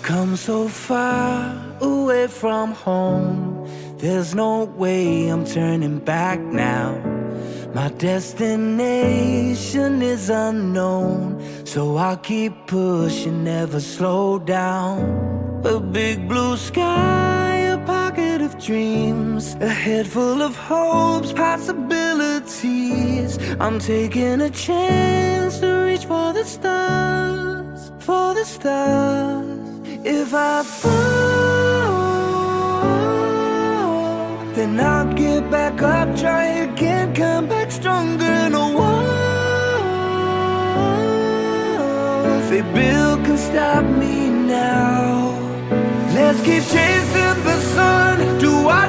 come so far away from home. There's no way I'm turning back now. My destination is unknown, so I'll keep pushing, never slow down. A big blue sky, a pocket of dreams, a head full of hopes, possibilities. I'm taking a chance to reach for the stars, for the stars. If I fall, then I'll get back up, try again, come back stronger. No one, say Bill can stop me now. Let's keep chasing the sun. Do I